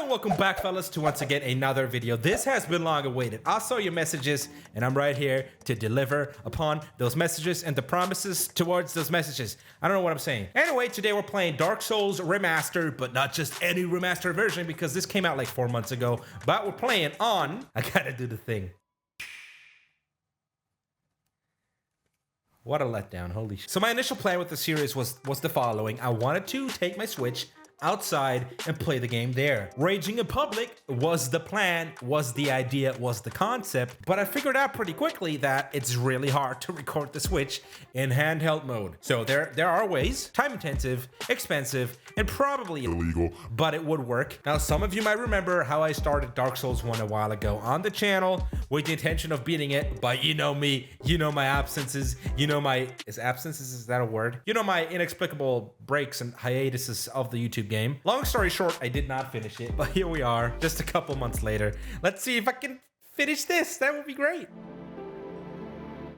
And welcome back, fellas, to once again another video. This has been long awaited. I saw your messages and I'm right here to deliver upon those messages and the promises towards those messages. I don't know what I'm saying. Anyway, today we're playing Dark Souls Remastered, but not just any remastered version because this came out like 4 months ago. But we're playing on... I gotta do the thing. What a letdown, holy shit. So my initial plan with the series was the following. I wanted to take my Switch outside and play the game there. Raging in public was the plan, was the idea, was the concept, but I figured out pretty quickly that it's really hard to record the Switch in handheld mode. So there are ways, time intensive, expensive, and probably illegal, but it would work. Now, some of you might remember how I started Dark Souls 1 a while ago on the channel with the intention of beating it, but you know me, you know my absences, you know my, is that a word? You know my inexplicable breaks and hiatuses of the YouTube game. Long story short, I did not finish it, but here we are, just a couple months later. Let's see if I can finish this. That would be great.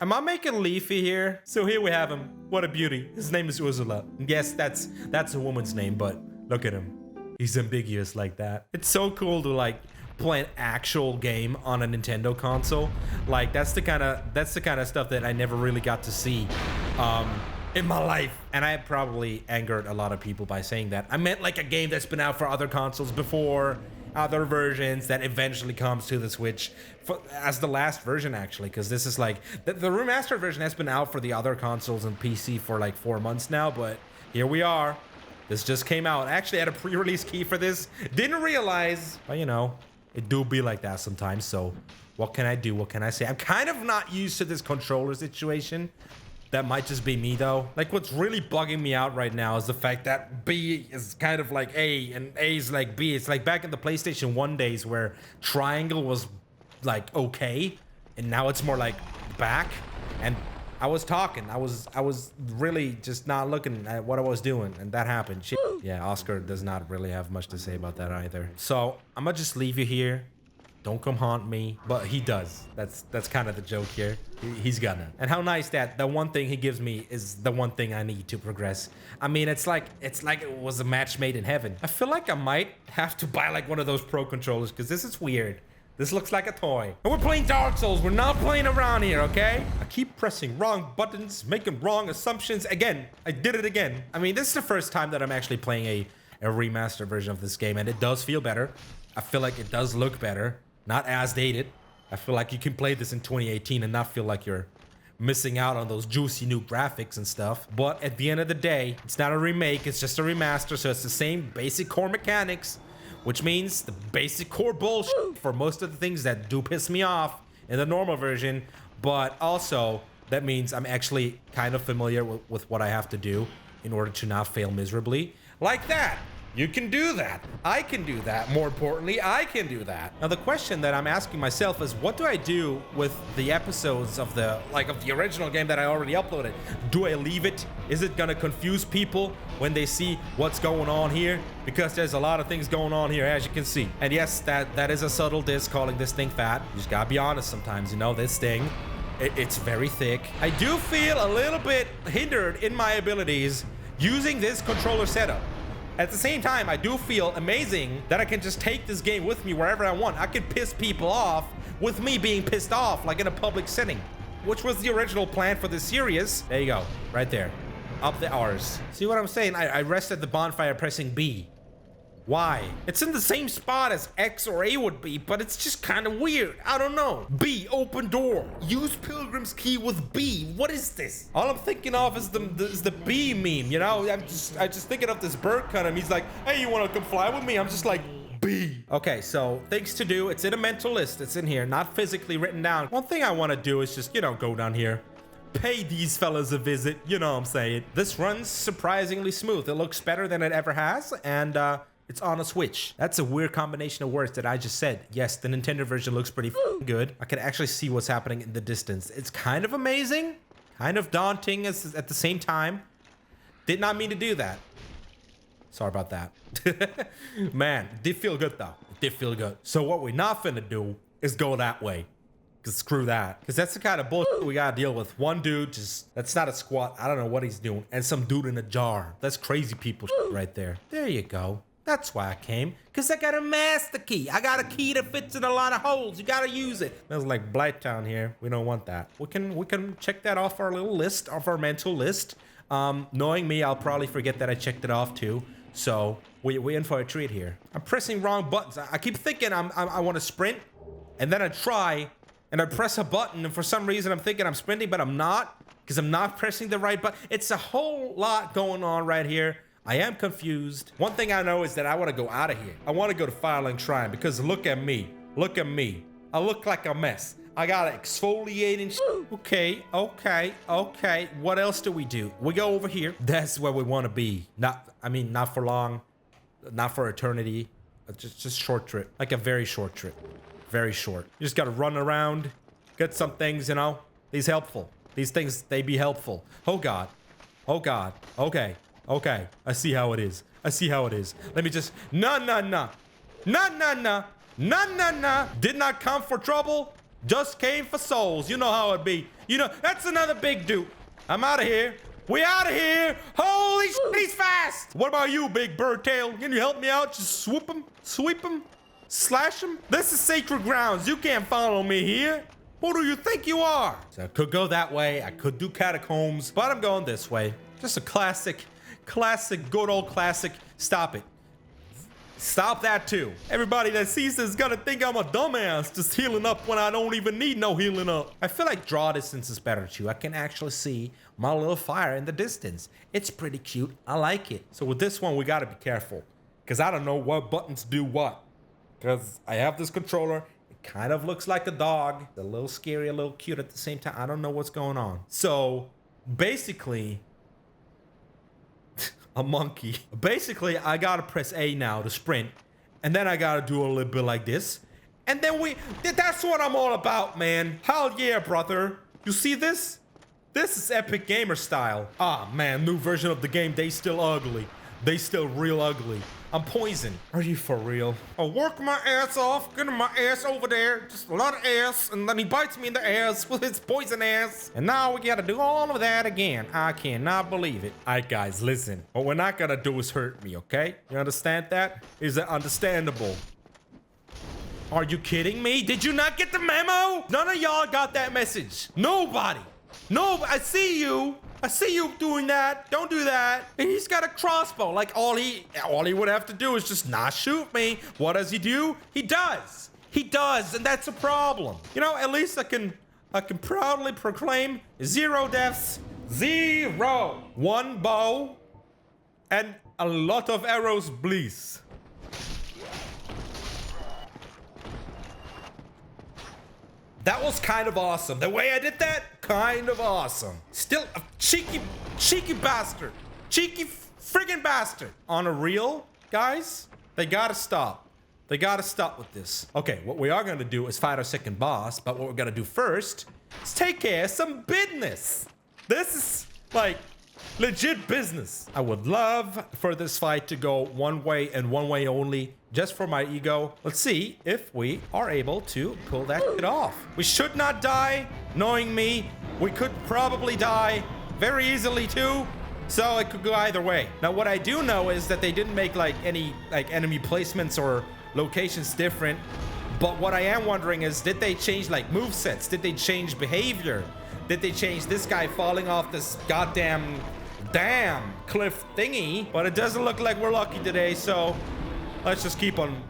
Am I making Leafy here? So here we have him. What a beauty. His name is Ursula. Yes, that's a woman's name, but look at him. He's ambiguous like that. It's so cool to like play an actual game on a Nintendo console. Like that's the kind of stuff that I never really got to see in my life. And I probably angered a lot of people by saying that. I meant like a game that's been out for other consoles before, other versions that eventually comes to the Switch as the last version, actually, because this is like the remastered version has been out for the other consoles and PC for like 4 months now, but here we are. This just came out. I actually had a pre-release key for this. Didn't realize, but you know, it do be like that sometimes. So what can I do? What can I say? I'm kind of not used to this controller situation. That might just be me though. Like what's really bugging me out right now is the fact that B is kind of like A and A is like B. It's like back in the PlayStation 1 days where triangle was like okay, and now it's more like back. And I was talking. I was really just not looking at what I was doing, and that happened. Shit. Yeah, Oscar does not really have much to say about that either. So I'm gonna just leave you here. Don't come haunt me, but he does. That's kind of the joke here. He's gonna. And how nice that the one thing he gives me is the one thing I need to progress. I mean, it's like it was a match made in heaven. I feel like I might have to buy like one of those pro controllers because this is weird. This looks like a toy. And we're playing Dark Souls. We're not playing around here, okay? I keep pressing wrong buttons, making wrong assumptions. Again, I did it again. I mean, this is the first time that I'm actually playing a remastered version of this game, and it does feel better. I feel like it does look better. Not as dated. I feel like you can play this in 2018 and not feel like you're missing out on those juicy new graphics and stuff. But at the end of the day, it's not a remake, it's just a remaster, so it's the same basic core mechanics, which means the basic core bullshit for most of the things that do piss me off in the normal version, but also that means I'm actually kind of familiar with what I have to do in order to not fail miserably. Like that. You can do that. I can do that. More importantly, I can do that. Now, the question that I'm asking myself is, what do I do with the episodes of the original game that I already uploaded? Do I leave it? Is it gonna confuse people when they see what's going on here? Because there's a lot of things going on here, as you can see. And yes, that is a subtle diss calling this thing fat. You just gotta be honest sometimes, you know, this thing, it's very thick. I do feel a little bit hindered in my abilities using this controller setup. At the same time, I do feel amazing that I can just take this game with me wherever I want. I can piss people off with me being pissed off, like in a public setting, which was the original plan for this series. There you go, right there. Up the R's. See what I'm saying? I rested the bonfire pressing B. Why? It's in the same spot as X or A would be, but it's just kind of weird. I don't know. B, open door. Use Pilgrim's key with B. What is this? All I'm thinking of is the B meme, you know? I'm just thinking of this bird kind of. He's like, hey, you want to come fly with me? I'm just like, B. Okay, so things to do. It's in a mental list. It's in here, not physically written down. One thing I want to do is just, you know, go down here. Pay these fellas a visit. You know what I'm saying? This runs surprisingly smooth. It looks better than it ever has, and it's on a Switch. That's a weird combination of words that I just said. Yes, the Nintendo version looks pretty good. I can actually see what's happening in the distance. It's kind of amazing, kind of daunting at the same time. Did not mean to do that. Sorry about that. Man, it did feel good though. It did feel good. So what we're not finna do is go that way. Cause screw that. Cause that's the kind of bullshit we gotta deal with. One dude that's not a squat. I don't know what he's doing. And some dude in a jar. That's crazy people right there. There you go. That's why I came, because I got a master key. I got a key that fits in a lot of holes. You gotta use it. Smells like Blighttown here. We don't want that. We can check that off our little list, off our mental list. Knowing me, I'll probably forget that I checked it off too. So we in for a treat here. I'm pressing wrong buttons. I keep thinking I want to sprint, and then I try, and I press a button, and for some reason I'm thinking I'm sprinting, but I'm not, because I'm not pressing the right button. It's a whole lot going on right here. I am confused. One thing I know is that I want to go out of here. I want to go to Firelink Shrine, because look at me. Look at me. I look like a mess. I gotta exfoliate and Okay. What else do? We go over here. That's where we want to be. Not for long. Not for eternity. Just short trip. Like a very short trip. Very short. You just gotta run around. Get some things, you know. These helpful. These things, they be helpful. Oh God. Oh God. Okay. I see how it is. Let me just... Nah. Did not come for trouble. Just came for souls. You know how it be. You know, that's another big dude. I'm out of here. We out of here. Holy shit, he's fast. What about you, big bird tail? Can you help me out? Just swoop him, sweep him, slash him. This is sacred grounds. You can't follow me here. Who do you think you are? So I could go that way. I could do catacombs, but I'm going this way. Just a classic, good old classic. Stop it. Stop that too. Everybody that sees this is gonna think I'm a dumbass just healing up when I don't even need no healing up. I feel like draw distance is better too. I can actually see my little fire in the distance. It's pretty cute. I like it. So with this one, we gotta be careful, because I don't know what buttons do what. Because I have this controller. It kind of looks like a dog. It's a little scary, a little cute at the same time. I don't know what's going on. So basically... a monkey. Basically, I gotta press A now to sprint, and then I gotta do a little bit like this, and then that's what I'm all about, man. Hell yeah, brother. You see this? This is epic gamer style. Ah, man, new version of the game. They still ugly. They still real ugly. I'm poison. Are you for real? I'll work my ass off, getting my ass over there. Just a lot of ass, and then he bites me in the ass with his poison ass. And now we gotta do all of that again. I cannot believe it. All right, guys, listen. What we're not gonna do is hurt me, okay? You understand that? Is that understandable? Are you kidding me? Did you not get the memo? None of y'all got that message. Nobody. No, I see you. I see you doing that. Don't do that. And he's got a crossbow. Like all he would have to do is just not shoot me. What does he do? He does. He does, and that's a problem. You know, at least I can proudly proclaim 0 deaths. 0. 1 bow and a lot of arrows, please. That was kind of awesome. The way I did that, kind of awesome. Still a cheeky bastard. Cheeky friggin' bastard. On a reel, guys, they gotta stop. They gotta stop with this. Okay, what we are gonna do is fight our second boss, but what we're gonna do first is take care of some business. This is like legit business. I would love for this fight to go one way and one way only, just for my ego. Let's see if we are able to pull that shit off. We should not die. Knowing me, we could probably die very easily too. So it could go either way. Now, what I do know is that they didn't make any enemy placements or locations different. But what I am wondering is, did they change movesets? Did they change behavior? Did they change this guy falling off this goddamn cliff thingy? But it doesn't look like we're lucky today, so let's just keep on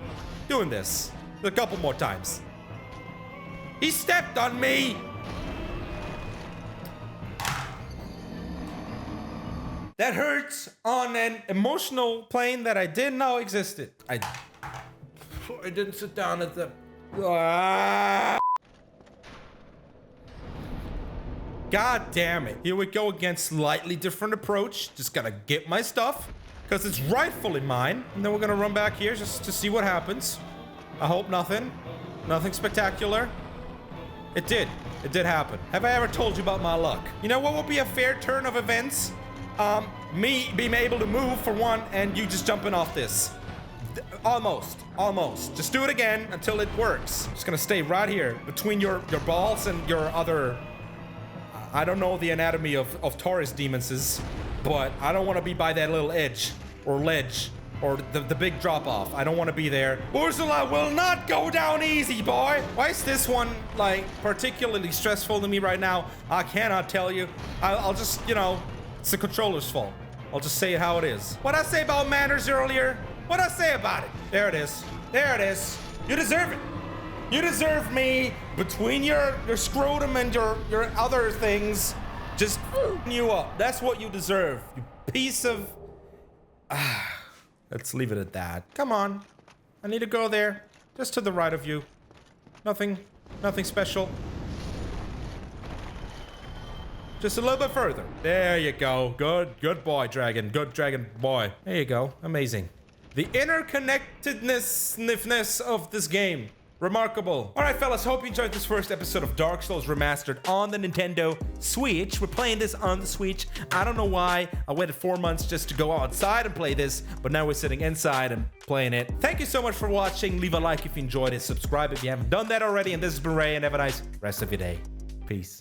doing this a couple more times. He stepped on me. That hurts on an emotional plane that I didn't know existed. I didn't sit down at the... God damn it. Here we go again. Slightly different approach. Just gotta get my stuff, because it's rightfully mine. And then we're gonna run back here just to see what happens. I hope nothing spectacular. It did happen. Have I ever told you about my luck? You know what would be a fair turn of events? Me being able to move for one, and you just jumping off this. Almost. Just do it again until it works. Just gonna stay right here between your balls and your other... I don't know the anatomy of Taurus demons, but I don't want to be by that little edge or ledge. or the big drop off. I don't want to be there. Ursula will not go down easy, boy. Why is this one like particularly stressful to me right now? I cannot tell you. I'll just, you know, it's the controller's fault. I'll just say it how it is. What'd I say about manners earlier? What'd I say about it? There it is. There it is. You deserve it. You deserve me between your scrotum and your other things just you up. That's what you deserve, you piece of... Let's leave it at that. Come on. I need to go there. Just to the right of you. Nothing special. Just a little bit further. There you go. Good boy, dragon. Good dragon boy. There you go. Amazing. The interconnectedness of this game. Remarkable. All right, fellas, hope you enjoyed this first episode of Dark Souls Remastered on the Nintendo Switch. We're playing this on the Switch. I don't know why. I waited 4 months just to go outside and play this, but now we're sitting inside and playing it. Thank you so much for watching. Leave a like if you enjoyed it. Subscribe if you haven't done that already. And this has been Ray, and have a nice rest of your day. Peace.